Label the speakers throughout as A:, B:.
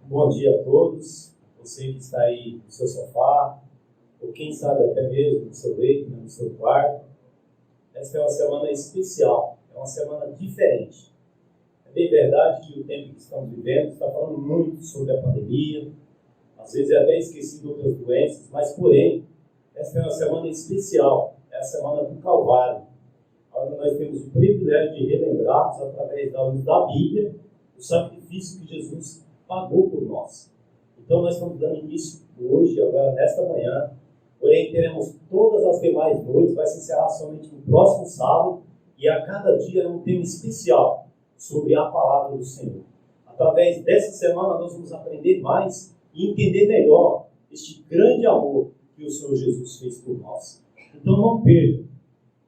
A: Bom dia a todos, você que está aí no seu sofá, ou quem sabe até mesmo no seu leito, no seu quarto. Essa é uma semana especial, é uma semana diferente. É bem verdade que o tempo que estamos vivendo está falando muito sobre a pandemia, às vezes é até esquecido outras doenças, mas porém, essa é uma semana especial, é a semana do Calvário, onde nós temos o privilégio de relembrarmos, através da luz da Bíblia, o sacrifício que Jesus pagou por nós. Então nós estamos dando início hoje, agora nesta manhã, porém teremos todas as demais noites, vai se encerrar somente no próximo sábado, e a cada dia é um tema especial sobre a palavra do Senhor. Através dessa semana nós vamos aprender mais e entender melhor este grande amor que o Senhor Jesus fez por nós. Então não perca.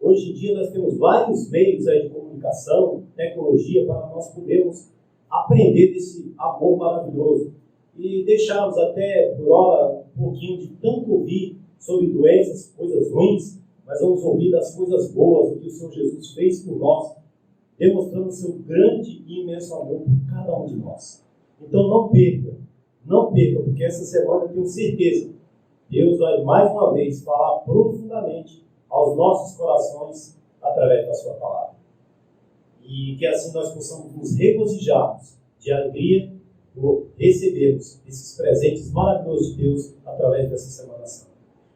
A: Hoje em dia nós temos vários meios aí de comunicação, tecnologia, para nós podermos aprender desse amor maravilhoso e deixarmos até por hora um pouquinho de tanto ouvir sobre doenças, coisas ruins, mas vamos ouvir das coisas boas, o que o Senhor Jesus fez por nós, demonstrando seu grande e imenso amor por cada um de nós. Então não perca, porque essa semana eu tenho certeza, Deus vai mais uma vez falar profundamente aos nossos corações através da sua palavra. E que assim nós possamos nos regozijarmos de alegria por recebermos esses presentes maravilhosos de Deus através dessa Semana Santa.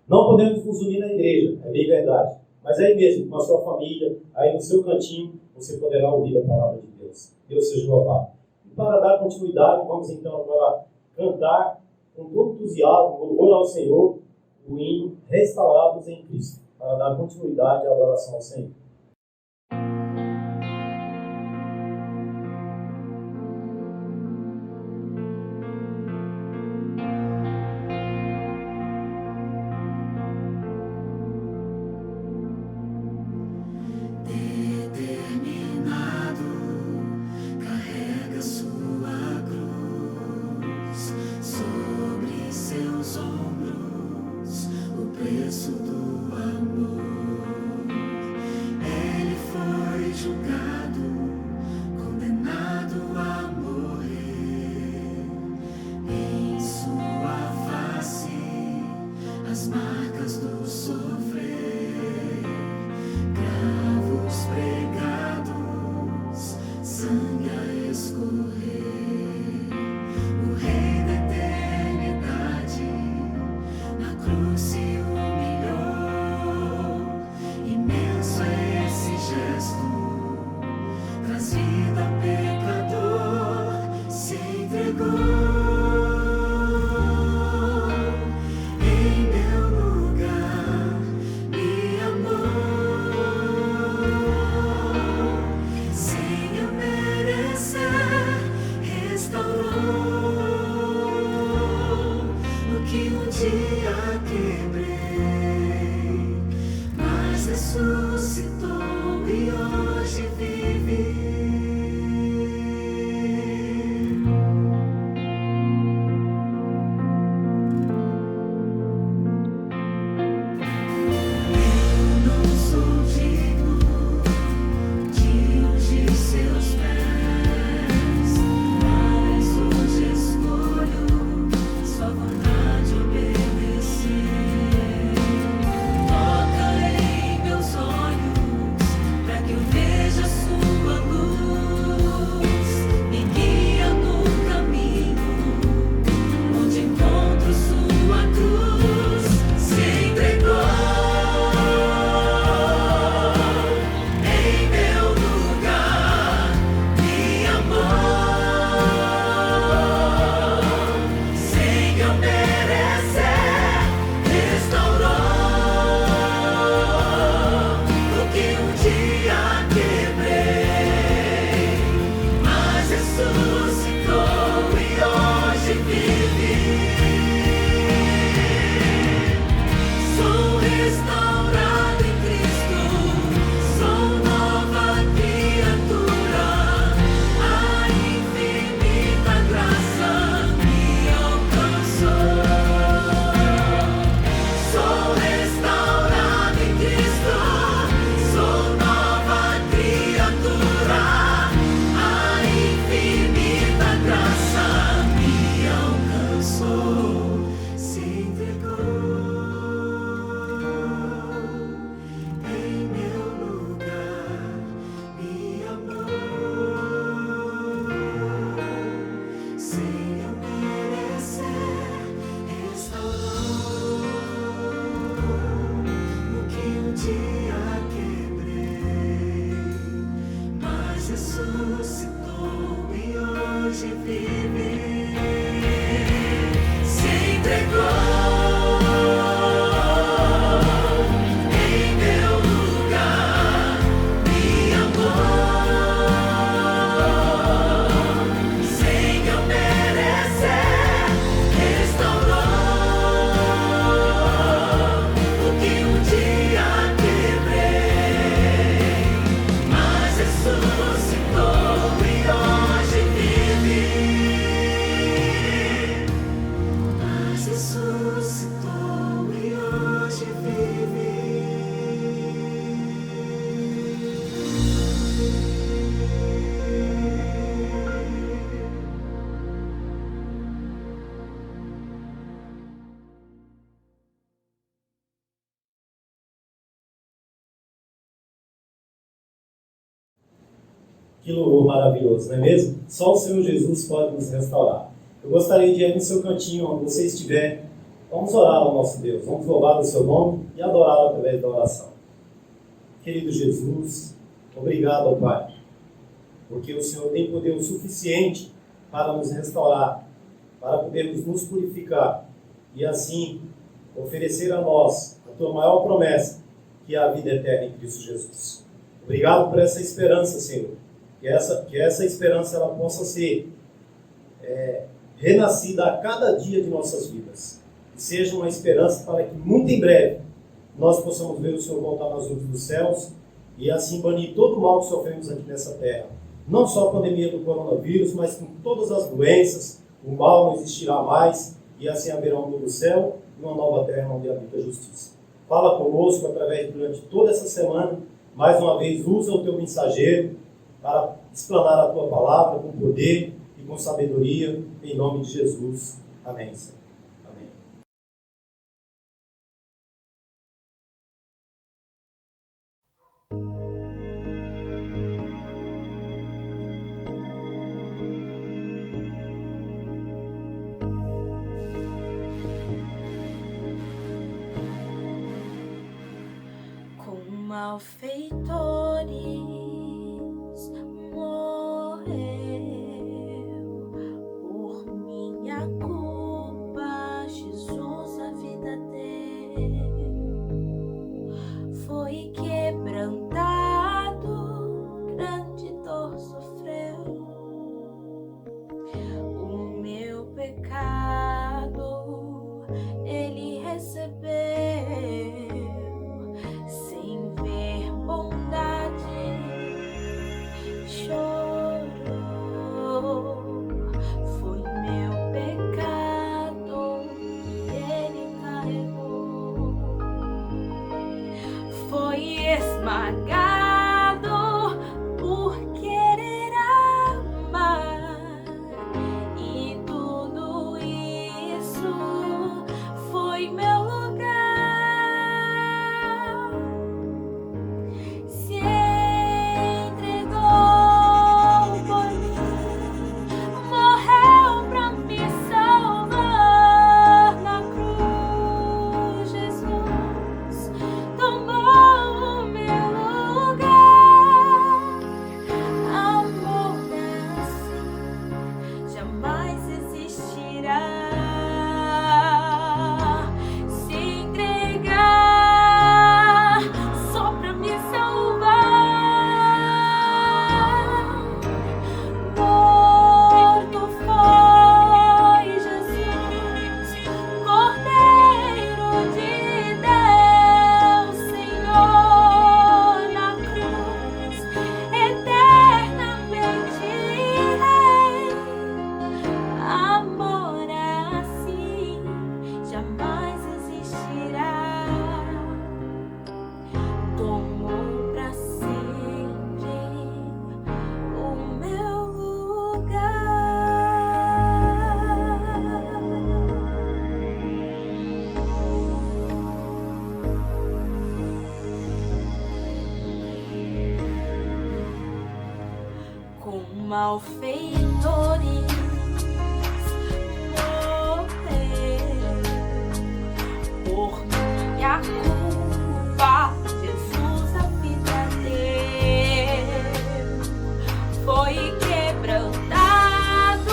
A: Não podemos nos unir na igreja, é bem verdade, mas aí mesmo, com a sua família, aí no seu cantinho, você poderá ouvir a palavra de Deus. Deus seja louvado. E para dar continuidade, vamos então agora cantar com todo entusiasmo, louvor ao Senhor, o hino Restaurados em Cristo, para dar continuidade à adoração ao Senhor.
B: hoje vive, se entregou em meu lugar, me amou sem eu merecer, restaurou o que um dia quebrei, mas ressuscitou e hoje vive, mas ressuscitou e hoje vive.
A: Que louvor maravilhoso, não é mesmo? Só o Senhor Jesus pode nos restaurar. Eu gostaria de ir no seu cantinho, onde você estiver. Vamos orar ao nosso Deus, vamos louvar o seu nome e adorá-lo através da oração. Querido Jesus, obrigado ao Pai, porque o Senhor tem poder o suficiente para nos restaurar, para podermos nos purificar e assim oferecer a nós a tua maior promessa, que é a vida eterna em Cristo Jesus. Obrigado por essa esperança, Senhor. Que essa esperança ela possa ser renascida a cada dia de nossas vidas. Que seja uma esperança para que muito em breve nós possamos ver o Senhor voltar nas nuvens dos céus e assim banir todo o mal que sofremos aqui nessa terra. Não só a pandemia do coronavírus, mas com todas as doenças, o mal não existirá mais e assim haverá um novo céu e uma nova terra onde habita a justiça. Fala conosco durante toda essa semana. Mais uma vez, usa o teu mensageiro para explanar a tua palavra com poder e com sabedoria, em nome de Jesus. Amém, Senhor. Amém.
B: Com malfeitores morreu por minha culpa, Jesus a vida deu, foi quebrantado, grande dor sofreu, o meu pecado ele recebeu. Esmagado por querer amar, e tudo isso foi meu lugar. Se entregou por mim, morreu pra me salvar na cruz. Jesus tomou o meu lugar. Amor assim jamais existirá. Se entregar só pra me salvar. Morto foi Jesus, Cordeiro de Deus, Senhor na cruz, eternamente Rei. Amor assim jamais existirá. Tomou pra sempre o meu lugar. Com malfeitores morreu por minha culpa, Jesus a vida deu, foi quebrantado,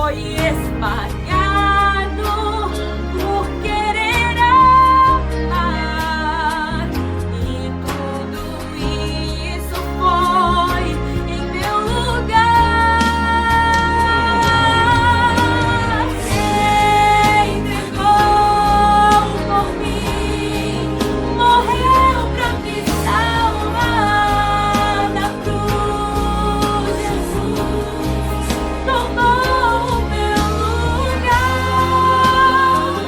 B: foi esmagado por querer amar, e tudo isso foi em meu lugar. Se entregou por mim, morreu pra me salvar na cruz. Jesus tomou o meu lugar.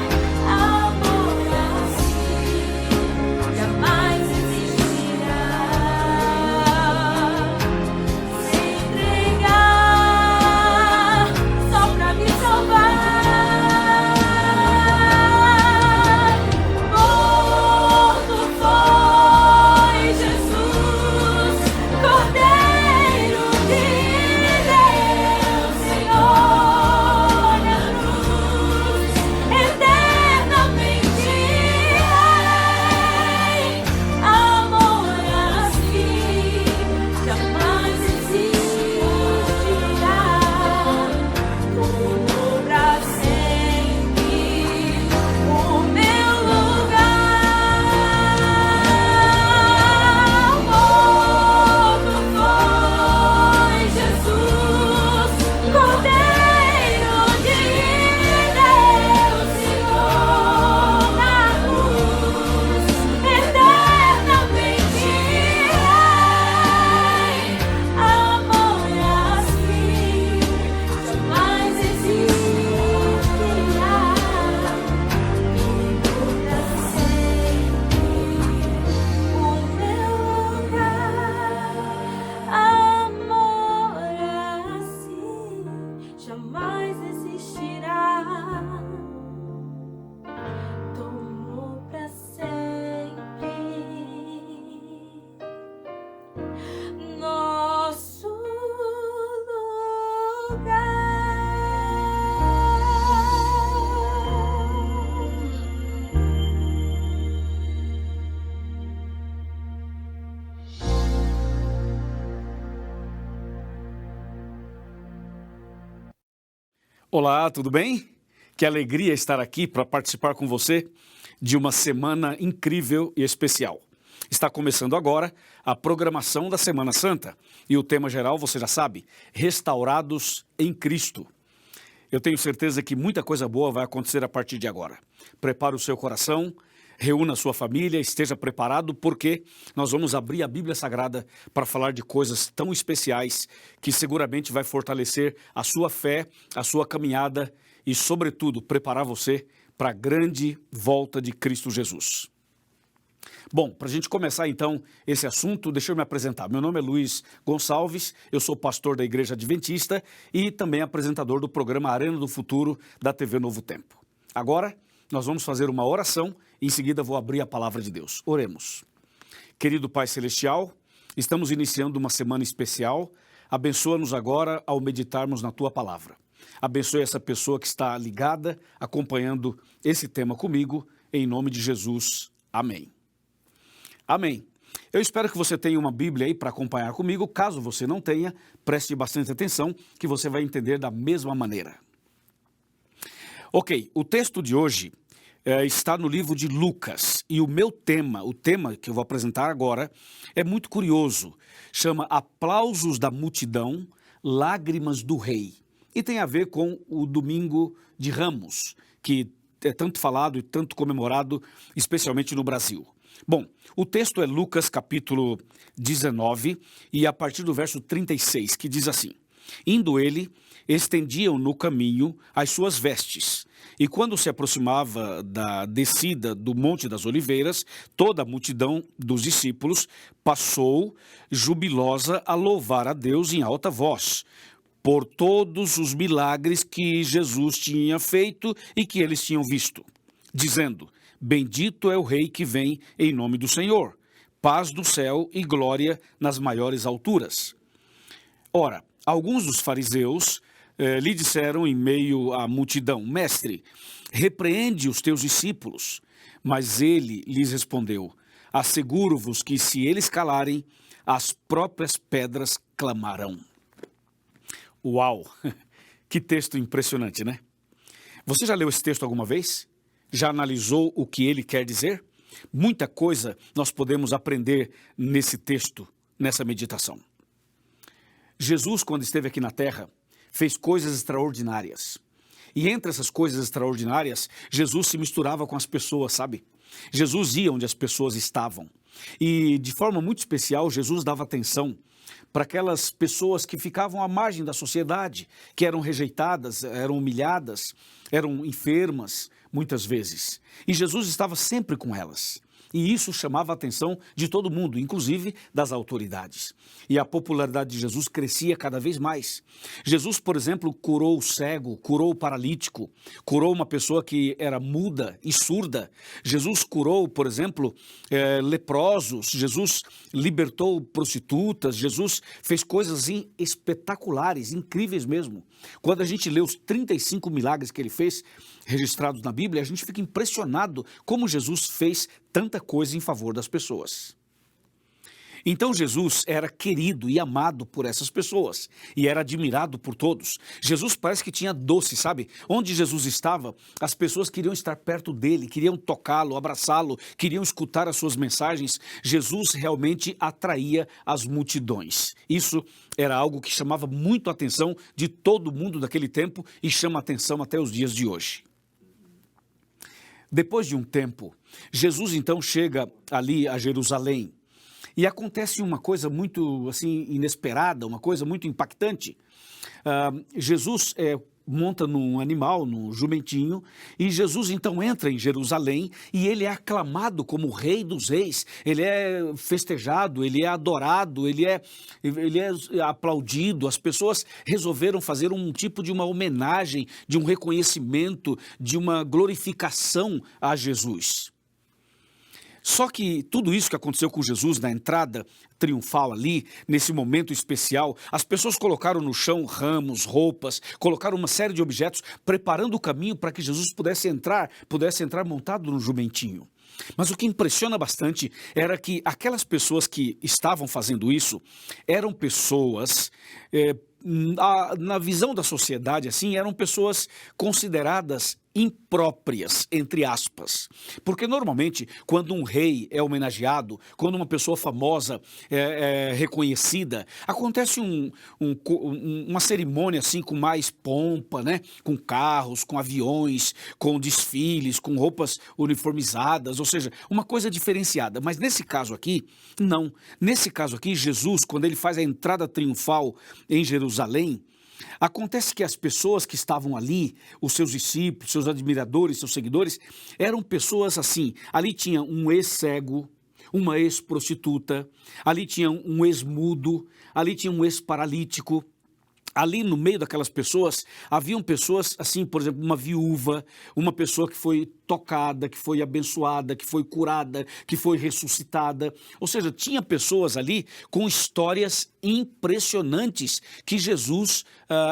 B: Amor assim jamais existirá. Se entregar só pra me salvar. Morto foi Jesus, Cordeiro de Deus, Senhor na cruz, eternamente Rei. Amor assim jamais existirá. Tomou pra sempre o meu lugar. Morto foi Jesus, Cordeiro de Deus, Senhor na cruz, eternamente Rei. Amor assim jamais existirá. Tomou pra sempre o meu lugar. Amor assim jamais existirá. Tomou pra sempre nosso
C: Olá, tudo bem? Que alegria estar aqui para participar com você de uma semana incrível e especial. Está começando agora a programação da Semana Santa e o tema geral, você já sabe, restaurados em Cristo. Eu tenho certeza que muita coisa boa vai acontecer a partir de agora. Prepare o seu coração, reúna a sua família, esteja preparado, porque nós vamos abrir a Bíblia Sagrada para falar de coisas tão especiais que seguramente vai fortalecer a sua fé, a sua caminhada e, sobretudo, preparar você para a grande volta de Cristo Jesus. Bom, para a gente começar então esse assunto, deixa eu me apresentar. Meu nome é Luiz Gonçalves, eu sou pastor da Igreja Adventista e também apresentador do programa Arena do Futuro da TV Novo Tempo. Agora, nós vamos fazer uma oração e em seguida vou abrir a palavra de Deus. Oremos. Querido Pai Celestial, estamos iniciando uma semana especial. Abençoa-nos agora ao meditarmos na Tua palavra. Abençoe essa pessoa que está ligada, acompanhando esse tema comigo, em nome de Jesus. Amém. Amém. Eu espero que você tenha uma Bíblia aí para acompanhar comigo. Caso você não tenha, preste bastante atenção que você vai entender da mesma maneira. Ok, o texto de hoje está no livro de Lucas e o tema que eu vou apresentar agora é muito curioso. Chama Aplausos da Multidão, Lágrimas do Rei. E tem a ver com o Domingo de Ramos, que é tanto falado e tanto comemorado, especialmente no Brasil. Bom, o texto é Lucas capítulo 19 e a partir do verso 36, que diz assim: Indo ele, estendiam no caminho as suas vestes, e quando se aproximava da descida do Monte das Oliveiras, toda a multidão dos discípulos passou jubilosa a louvar a Deus em alta voz, por todos os milagres que Jesus tinha feito e que eles tinham visto, dizendo: Bendito é o Rei que vem em nome do Senhor, paz do céu e glória nas maiores alturas. Ora, alguns dos fariseus lhe disseram em meio à multidão: Mestre, repreende os teus discípulos. Mas ele lhes respondeu: Asseguro-vos que se eles calarem, as próprias pedras clamarão. Uau! Que texto impressionante, né? Você já leu esse texto alguma vez? Já analisou o que ele quer dizer? Muita coisa nós podemos aprender nesse texto, nessa meditação. Jesus, quando esteve aqui na terra, fez coisas extraordinárias. E entre essas coisas extraordinárias, Jesus se misturava com as pessoas, sabe? Jesus ia onde as pessoas estavam. E de forma muito especial, Jesus dava atenção para aquelas pessoas que ficavam à margem da sociedade, que eram rejeitadas, eram humilhadas, eram enfermas, muitas vezes. E Jesus estava sempre com elas. E isso chamava a atenção de todo mundo, inclusive das autoridades. E a popularidade de Jesus crescia cada vez mais. Jesus, por exemplo, curou o cego, curou o paralítico, curou uma pessoa que era muda e surda. Jesus curou, por exemplo, leprosos. Jesus libertou prostitutas. Jesus fez coisas espetaculares, incríveis mesmo. Quando a gente lê os 35 milagres que ele fez, registrados na Bíblia, a gente fica impressionado como Jesus fez tanta coisa em favor das pessoas. Então Jesus era querido e amado por essas pessoas e era admirado por todos. Jesus parece que tinha doce, sabe? Onde Jesus estava, as pessoas queriam estar perto dele, queriam tocá-lo, abraçá-lo, queriam escutar as suas mensagens. Jesus realmente atraía as multidões. Isso era algo que chamava muito a atenção de todo mundo daquele tempo e chama a atenção até os dias de hoje. Depois de um tempo, Jesus então chega ali a Jerusalém e acontece uma coisa muito assim inesperada, uma coisa muito impactante. Jesus monta num animal, num jumentinho, e Jesus então entra em Jerusalém e ele é aclamado como o Rei dos Reis, ele é festejado, ele é adorado, ele é aplaudido. As pessoas resolveram fazer um tipo de uma homenagem, de um reconhecimento, de uma glorificação a Jesus. Só que tudo isso que aconteceu com Jesus na entrada triunfal ali, nesse momento especial, as pessoas colocaram no chão ramos, roupas, colocaram uma série de objetos, preparando o caminho para que Jesus pudesse entrar montado no jumentinho. Mas o que impressiona bastante era que aquelas pessoas que estavam fazendo isso eram pessoas, na visão da sociedade, assim, eram pessoas consideradas impróprias, entre aspas. Porque normalmente, quando um rei é homenageado, quando uma pessoa famosa é reconhecida, acontece uma cerimônia assim com mais pompa, né? Com carros, com aviões, com desfiles, com roupas uniformizadas, ou seja, uma coisa diferenciada. Mas nesse caso aqui, não. Nesse caso aqui, Jesus, quando ele faz a entrada triunfal em Jerusalém, acontece que as pessoas que estavam ali, os seus discípulos, seus admiradores, seus seguidores, eram pessoas assim. Ali tinha um ex-cego, uma ex-prostituta, ali tinha um ex-mudo, ali tinha um ex-paralítico. Ali no meio daquelas pessoas, haviam pessoas assim, por exemplo, uma viúva, uma pessoa que foi tocada, que foi abençoada, que foi curada, que foi ressuscitada. Ou seja, tinha pessoas ali com histórias impressionantes que Jesus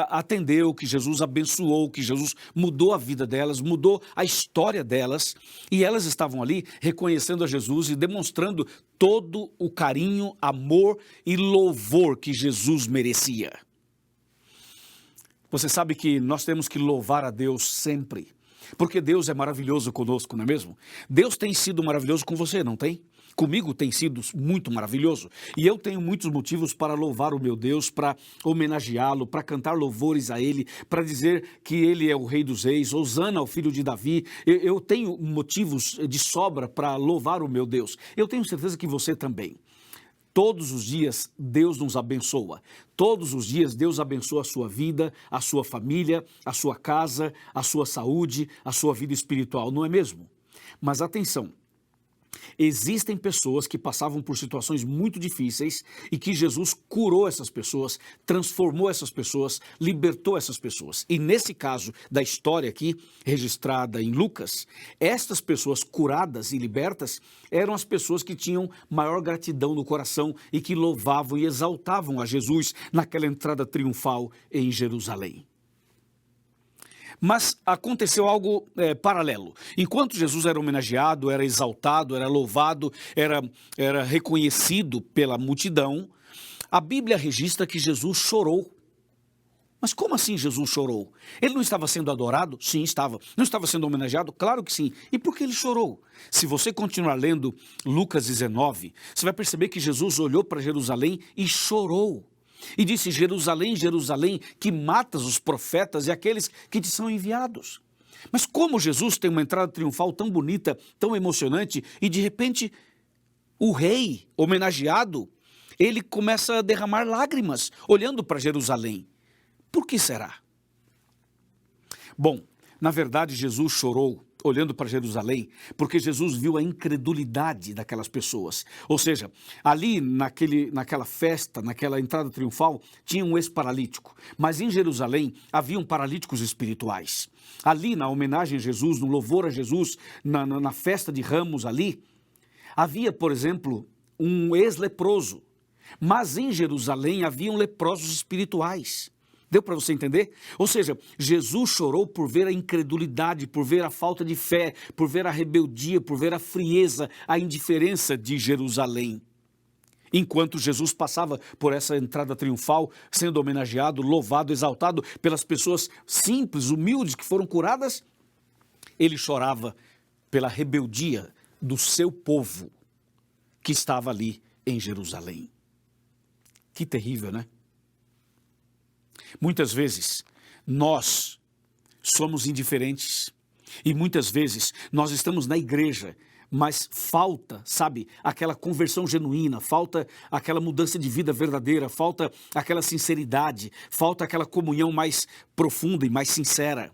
C: atendeu, que Jesus abençoou, que Jesus mudou a vida delas, mudou a história delas. E elas estavam ali reconhecendo a Jesus e demonstrando todo o carinho, amor e louvor que Jesus merecia. Você sabe que nós temos que louvar a Deus sempre, porque Deus é maravilhoso conosco, não é mesmo? Deus tem sido maravilhoso com você, não tem? Comigo tem sido muito maravilhoso e eu tenho muitos motivos para louvar o meu Deus, para homenageá-lo, para cantar louvores a Ele, para dizer que Ele é o Rei dos Reis, Hosana, o filho de Davi. Eu tenho motivos de sobra para louvar o meu Deus. Eu tenho certeza que você também. Todos os dias Deus nos abençoa. Todos os dias Deus abençoa a sua vida, a sua família, a sua casa, a sua saúde, a sua vida espiritual, não é mesmo? Mas atenção, existem pessoas que passavam por situações muito difíceis e que Jesus curou essas pessoas, transformou essas pessoas, libertou essas pessoas. E nesse caso da história aqui, registrada em Lucas, estas pessoas curadas e libertas eram as pessoas que tinham maior gratidão no coração e que louvavam e exaltavam a Jesus naquela entrada triunfal em Jerusalém. Mas aconteceu algo paralelo. Enquanto Jesus era homenageado, era exaltado, era louvado, era reconhecido pela multidão, a Bíblia registra que Jesus chorou. Mas como assim Jesus chorou? Ele não estava sendo adorado? Sim, estava. Não estava sendo homenageado? Claro que sim. E por que ele chorou? Se você continuar lendo Lucas 19, você vai perceber que Jesus olhou para Jerusalém e chorou. E disse: Jerusalém, Jerusalém, que matas os profetas e aqueles que te são enviados. Mas como Jesus tem uma entrada triunfal tão bonita, tão emocionante, e de repente o rei homenageado, ele começa a derramar lágrimas olhando para Jerusalém. Por que será? Bom, na verdade Jesus chorou olhando para Jerusalém, porque Jesus viu a incredulidade daquelas pessoas. Ou seja, ali naquela festa, naquela entrada triunfal, tinha um ex-paralítico. Mas em Jerusalém haviam paralíticos espirituais. Ali na homenagem a Jesus, no louvor a Jesus, na festa de Ramos ali, havia, por exemplo, um ex-leproso. Mas em Jerusalém haviam leprosos espirituais. Deu para você entender? Ou seja, Jesus chorou por ver a incredulidade, por ver a falta de fé, por ver a rebeldia, por ver a frieza, a indiferença de Jerusalém. Enquanto Jesus passava por essa entrada triunfal, sendo homenageado, louvado, exaltado pelas pessoas simples, humildes, que foram curadas, ele chorava pela rebeldia do seu povo que estava ali em Jerusalém. Que terrível, né? Muitas vezes nós somos indiferentes e muitas vezes nós estamos na igreja, mas falta, sabe, aquela conversão genuína, falta aquela mudança de vida verdadeira, falta aquela sinceridade, falta aquela comunhão mais profunda e mais sincera.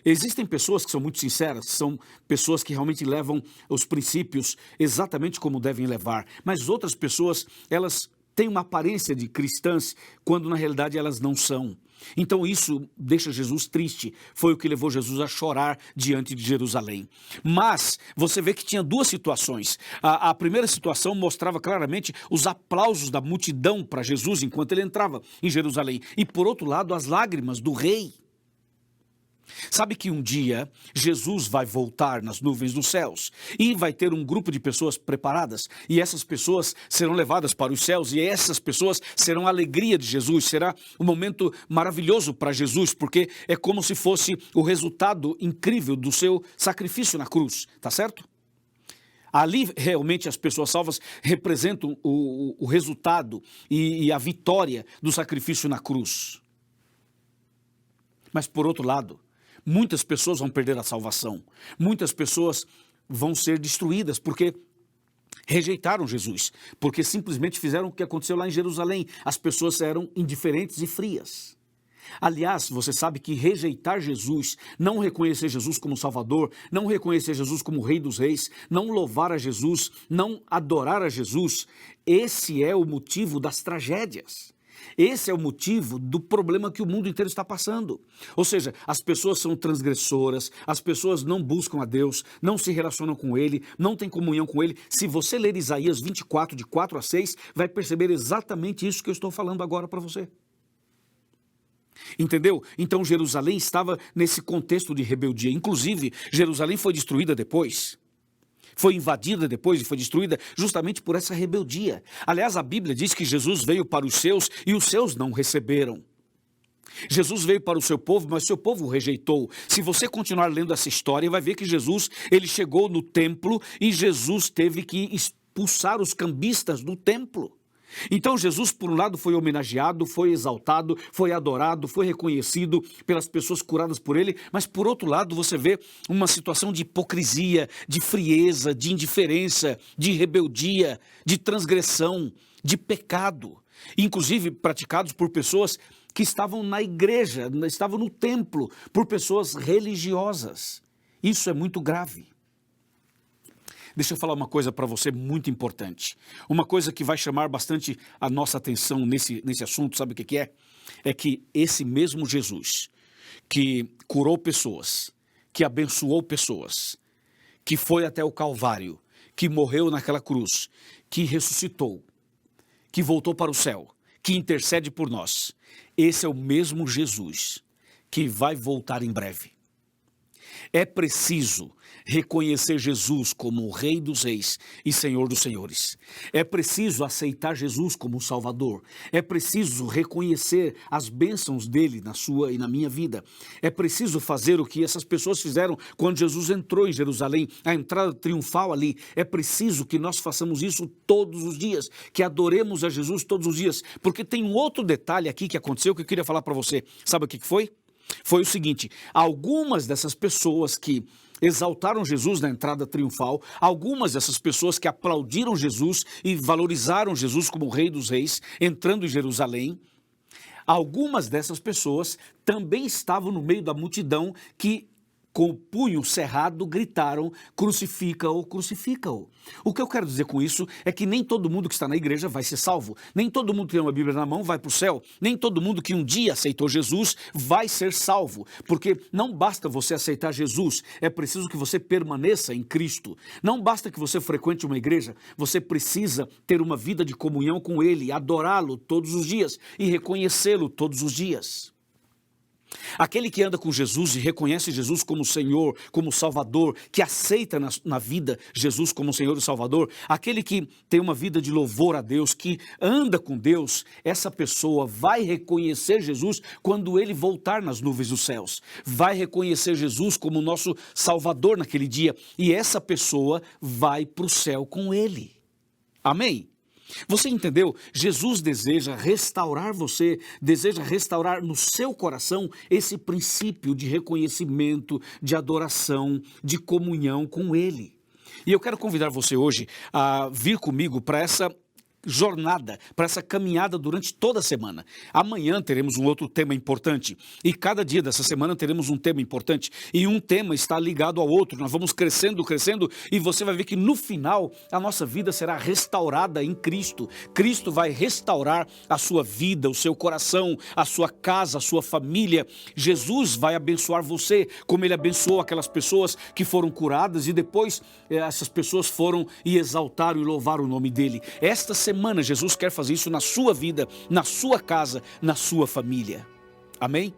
C: Existem pessoas que são muito sinceras, são pessoas que realmente levam os princípios exatamente como devem levar, mas outras pessoas, elas têm uma aparência de cristãs, quando na realidade elas não são. Então isso deixa Jesus triste, foi o que levou Jesus a chorar diante de Jerusalém. Mas você vê que tinha duas situações. A primeira situação mostrava claramente os aplausos da multidão para Jesus enquanto ele entrava em Jerusalém. E por outro lado, as lágrimas do rei. Sabe que um dia Jesus vai voltar nas nuvens dos céus e vai ter um grupo de pessoas preparadas e essas pessoas serão levadas para os céus e essas pessoas serão a alegria de Jesus, será um momento maravilhoso para Jesus, porque é como se fosse o resultado incrível do seu sacrifício na cruz, tá certo? Ali realmente as pessoas salvas representam o resultado e a vitória do sacrifício na cruz. Mas por outro lado, muitas pessoas vão perder a salvação. Muitas pessoas vão ser destruídas porque rejeitaram Jesus. Porque simplesmente fizeram o que aconteceu lá em Jerusalém. As pessoas eram indiferentes e frias. Aliás, você sabe que rejeitar Jesus, não reconhecer Jesus como Salvador, não reconhecer Jesus como Rei dos Reis, não louvar a Jesus, não adorar a Jesus, esse é o motivo das tragédias. Esse é o motivo do problema que o mundo inteiro está passando. Ou seja, as pessoas são transgressoras, as pessoas não buscam a Deus, não se relacionam com Ele, não têm comunhão com Ele. Se você ler Isaías 24, de 4 a 6, vai perceber exatamente isso que eu estou falando agora para você. Entendeu? Então Jerusalém estava nesse contexto de rebeldia. Inclusive, Jerusalém foi destruída depois. Foi invadida depois e foi destruída justamente por essa rebeldia. Aliás, a Bíblia diz que Jesus veio para os seus e os seus não receberam. Jesus veio para o seu povo, mas o seu povo o rejeitou. Se você continuar lendo essa história, vai ver que Jesus, ele chegou no templo e Jesus teve que expulsar os cambistas do templo. Então Jesus, por um lado, foi homenageado, foi exaltado, foi adorado, foi reconhecido pelas pessoas curadas por ele, mas por outro lado você vê uma situação de hipocrisia, de frieza, de indiferença, de rebeldia, de transgressão, de pecado, inclusive praticados por pessoas que estavam na igreja, estavam no templo, por pessoas religiosas. Isso é muito grave. Deixa eu falar uma coisa para você muito importante. Uma coisa que vai chamar bastante a nossa atenção nesse assunto, sabe o que é? É que esse mesmo Jesus, que curou pessoas, que abençoou pessoas, que foi até o Calvário, que morreu naquela cruz, que ressuscitou, que voltou para o céu, que intercede por nós. Esse é o mesmo Jesus que vai voltar em breve. É preciso reconhecer Jesus como o Rei dos Reis e Senhor dos Senhores. É preciso aceitar Jesus como Salvador. É preciso reconhecer as bênçãos dele na sua e na minha vida. É preciso fazer o que essas pessoas fizeram quando Jesus entrou em Jerusalém, a entrada triunfal ali. É preciso que nós façamos isso todos os dias, que adoremos a Jesus todos os dias, porque tem um outro detalhe aqui que aconteceu que eu queria falar para você. Sabe o que foi? Foi o seguinte: algumas dessas pessoas que exaltaram Jesus na entrada triunfal, algumas dessas pessoas que aplaudiram Jesus e valorizaram Jesus como o Rei dos Reis, entrando em Jerusalém, algumas dessas pessoas também estavam no meio da multidão que, com o punho cerrado, gritaram: crucifica-o, crucifica-o. O que eu quero dizer com isso é que nem todo mundo que está na igreja vai ser salvo, nem todo mundo que tem uma Bíblia na mão vai para o céu, nem todo mundo que um dia aceitou Jesus vai ser salvo, porque não basta você aceitar Jesus, é preciso que você permaneça em Cristo. Não basta que você frequente uma igreja, você precisa ter uma vida de comunhão com Ele, adorá-lo todos os dias e reconhecê-lo todos os dias. Aquele que anda com Jesus e reconhece Jesus como Senhor, como Salvador, que aceita na vida Jesus como Senhor e Salvador, aquele que tem uma vida de louvor a Deus, que anda com Deus, essa pessoa vai reconhecer Jesus quando ele voltar nas nuvens dos céus. Vai reconhecer Jesus como nosso Salvador naquele dia e essa pessoa vai para o céu com ele. Amém? Você entendeu? Jesus deseja restaurar você, deseja restaurar no seu coração esse princípio de reconhecimento, de adoração, de comunhão com Ele. E eu quero convidar você hoje a vir comigo para essa jornada, para essa caminhada durante toda a semana. Amanhã teremos um outro tema importante e cada dia dessa semana teremos um tema importante e um tema está ligado ao outro. Nós vamos crescendo e você vai ver que no final a nossa vida será restaurada em Cristo. Cristo vai restaurar a sua vida, o seu coração, a sua casa, a sua família. Jesus vai abençoar você como Ele abençoou aquelas pessoas que foram curadas e depois essas pessoas foram e exaltaram e louvaram o nome dEle. Esta semana Jesus quer fazer isso na sua vida, na sua casa, na sua família. Amém?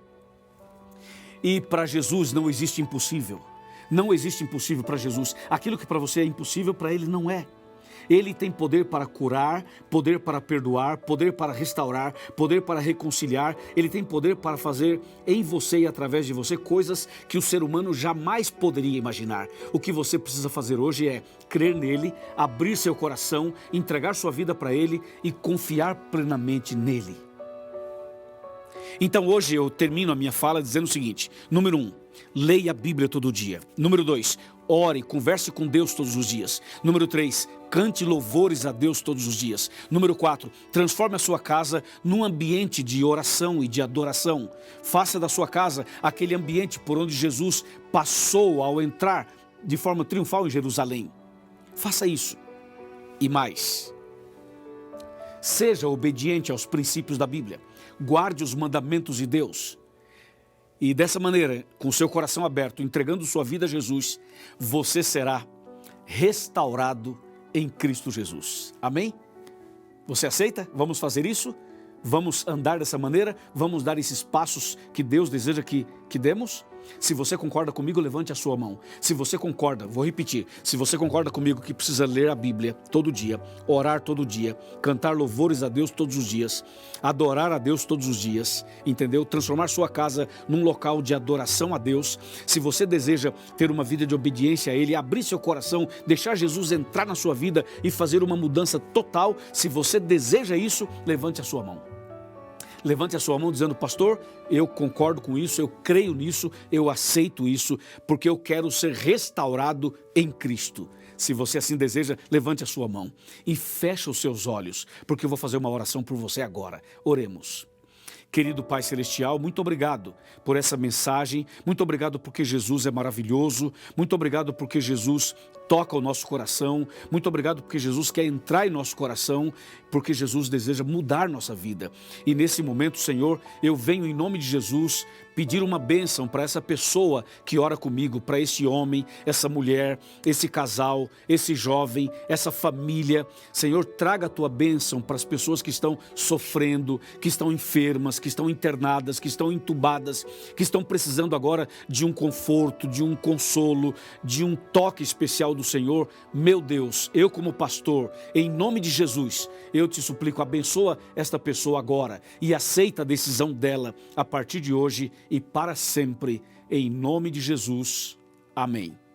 C: E para Jesus não existe impossível. Não existe impossível para Jesus. Aquilo que para você é impossível, para Ele não é. Ele tem poder para curar, poder para perdoar, poder para restaurar, poder para reconciliar. Ele tem poder para fazer em você e através de você coisas que o ser humano jamais poderia imaginar. O que você precisa fazer hoje é crer nele, abrir seu coração, entregar sua vida para Ele e confiar plenamente nele. Então hoje eu termino a minha fala dizendo o seguinte: número 1, leia a Bíblia todo dia. Número 2, ore, converse com Deus todos os dias. Número 3, cante louvores a Deus todos os dias. Número 4, transforme a sua casa num ambiente de oração e de adoração. Faça da sua casa aquele ambiente por onde Jesus passou ao entrar de forma triunfal em Jerusalém. Faça isso. E mais, seja obediente aos princípios da Bíblia. Guarde os mandamentos de Deus. E dessa maneira, com seu coração aberto, entregando sua vida a Jesus, você será restaurado em Cristo Jesus. Amém? Você aceita? Vamos fazer isso? Vamos andar dessa maneira? Vamos dar esses passos que Deus deseja que demos? Se você concorda comigo, levante a sua mão. Se você concorda, vou repetir, se você concorda comigo que precisa ler a Bíblia todo dia, orar todo dia, cantar louvores a Deus todos os dias, adorar a Deus todos os dias, entendeu? Transformar sua casa num local de adoração a Deus. Se você deseja ter uma vida de obediência a Ele, abrir seu coração, deixar Jesus entrar na sua vida e fazer uma mudança total, se você deseja isso, levante a sua mão. Levante a sua mão dizendo: pastor, eu concordo com isso, eu creio nisso, eu aceito isso, porque eu quero ser restaurado em Cristo. Se você assim deseja, levante a sua mão e feche os seus olhos, porque eu vou fazer uma oração por você agora. Oremos. Querido Pai Celestial, muito obrigado por essa mensagem, muito obrigado porque Jesus é maravilhoso, muito obrigado porque Jesus toca o nosso coração. Muito obrigado porque Jesus quer entrar em nosso coração, porque Jesus deseja mudar nossa vida. E nesse momento, Senhor, eu venho em nome de Jesus pedir uma bênção para essa pessoa que ora comigo, para esse homem, essa mulher, esse casal, esse jovem, essa família. Senhor, traga a tua bênção para as pessoas que estão sofrendo, que estão enfermas, que estão internadas, que estão entubadas, que estão precisando agora de um conforto, de um consolo, de um toque especial do Senhor. Meu Deus, eu como pastor, em nome de Jesus, eu te suplico, abençoa esta pessoa agora e aceita a decisão dela a partir de hoje e para sempre, em nome de Jesus. Amém.